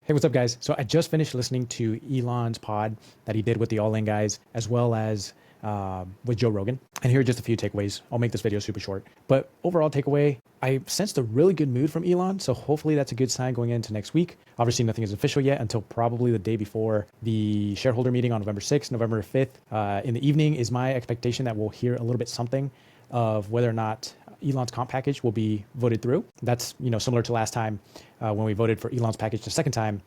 Hey, what's up, guys? So I just finished listening to Elon's pod that he did with the All In guys, as well as with Joe Rogan. And here are just a few takeaways. I'll make this video super short. But overall takeaway, I sensed a really good mood from Elon. So hopefully that's a good sign going into next week. Obviously, nothing is official yet until probably the day before the shareholder meeting on November 6th, November 5th. In the evening is my expectation that we'll hear a little bit something of whether or not Elon's comp package will be voted through. That's similar to last time when we voted for Elon's package the second time.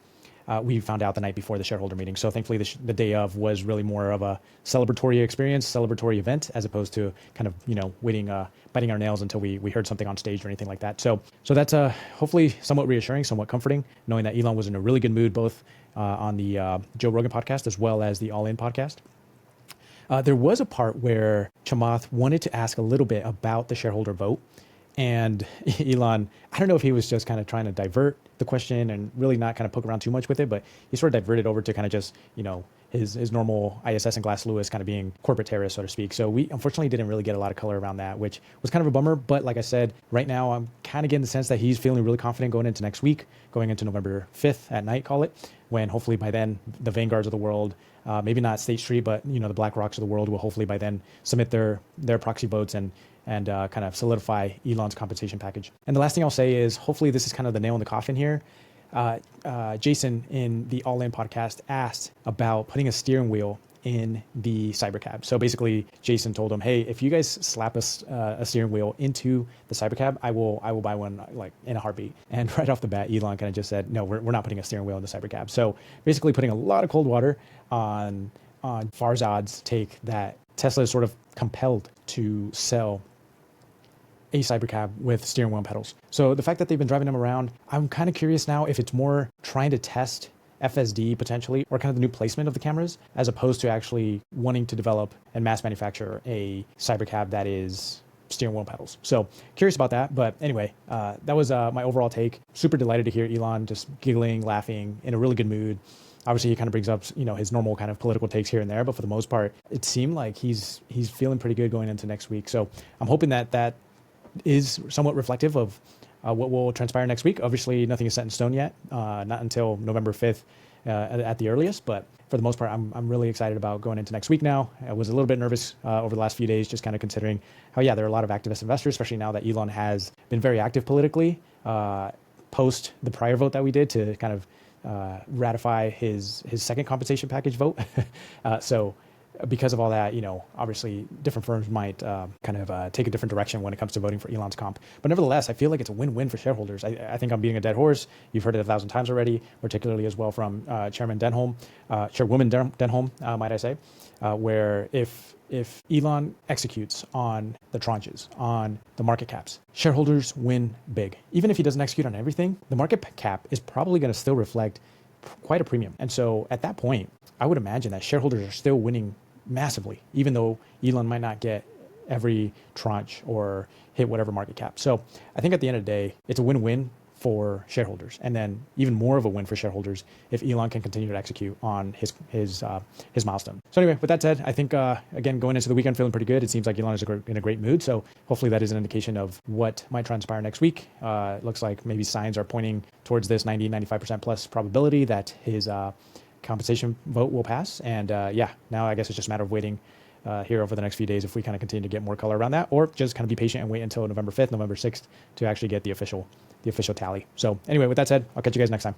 We found out the night before the shareholder meeting. So thankfully the day of was really more of a celebratory experience, celebratory event, as opposed to kind of, waiting, biting our nails until we heard something on stage or anything like that. So that's hopefully somewhat reassuring, somewhat comforting, knowing that Elon was in a really good mood, both on the Joe Rogan podcast as well as the All In podcast. There was a part where Chamath wanted to ask a little bit about the shareholder vote. And Elon, I don't know if he was just kind of trying to divert the question and really not kind of poke around too much with it, but he sort of diverted over to kind of just, his normal ISS and Glass Lewis kind of being corporate terrorists, so to speak. So we unfortunately didn't really get a lot of color around that, which was kind of a bummer. But like I said, right now I'm kind of getting the sense that he's feeling really confident going into next week, going into November 5th at night, call it, when hopefully by then the Vanguards of the world, maybe not State Street, but the Black Rocks of the world will hopefully by then submit their proxy votes and kind of solidify Elon's compensation package. And the last thing I'll say is hopefully this is kind of the nail in the coffin here. Jason in the All In podcast asked about putting a steering wheel in the Cybercab. So basically Jason told him, hey, if you guys slap a steering wheel into the Cybercab, I will buy one like in a heartbeat. And right off the bat, Elon kind of just said, no, we're not putting a steering wheel in the Cybercab. So basically putting a lot of cold water on Farzad's take that Tesla is sort of compelled to sell a Cybercab with steering wheel and pedals. So the fact that they've been driving them around, I'm kind of curious now if it's more trying to test FSD potentially, or kind of the new placement of the cameras, as opposed to actually wanting to develop and mass manufacture a Cybercab that is steering wheel and pedals. So curious about that. But anyway, that was my overall take. Super delighted to hear Elon just giggling, laughing, in a really good mood. Obviously, he kind of brings up, his normal kind of political takes here and there, but for the most part, it seemed like he's feeling pretty good going into next week. So I'm hoping that is somewhat reflective of what will transpire next week. Obviously, nothing is set in stone yet, not until November 5th at the earliest. But for the most part, I'm really excited about going into next week now. I was a little bit nervous over the last few days, just kind of considering how, there are a lot of activist investors, especially now that Elon has been very active politically post the prior vote that we did to kind of ratify his second compensation package vote. So because of all that, obviously different firms might kind of take a different direction when it comes to voting for Elon's comp. But nevertheless, I feel like it's a win-win for shareholders. I think I'm beating a dead horse. You've heard it 1,000 times already, particularly as well from Chairwoman Denholm, might I say, where if Elon executes on the tranches, on the market caps, shareholders win big. Even if he doesn't execute on everything, the market cap is probably going to still reflect quite a premium. And so at that point, I would imagine that shareholders are still winning massively, even though Elon might not get every tranche or hit whatever market cap. So I think at the end of the day, it's a win-win for shareholders, and then even more of a win for shareholders if Elon can continue to execute on his milestone. So anyway, with that said, I think again, going into the weekend feeling pretty good. It seems like Elon is in a great mood. So hopefully that is an indication of what might transpire next week. It looks like maybe signs are pointing towards this 95% plus probability that his compensation vote will pass. And now I guess it's just a matter of waiting here over the next few days if we kind of continue to get more color around that, or just kind of be patient and wait until November 5th, November 6th to actually get the official tally. So anyway, with that said, I'll catch you guys next time.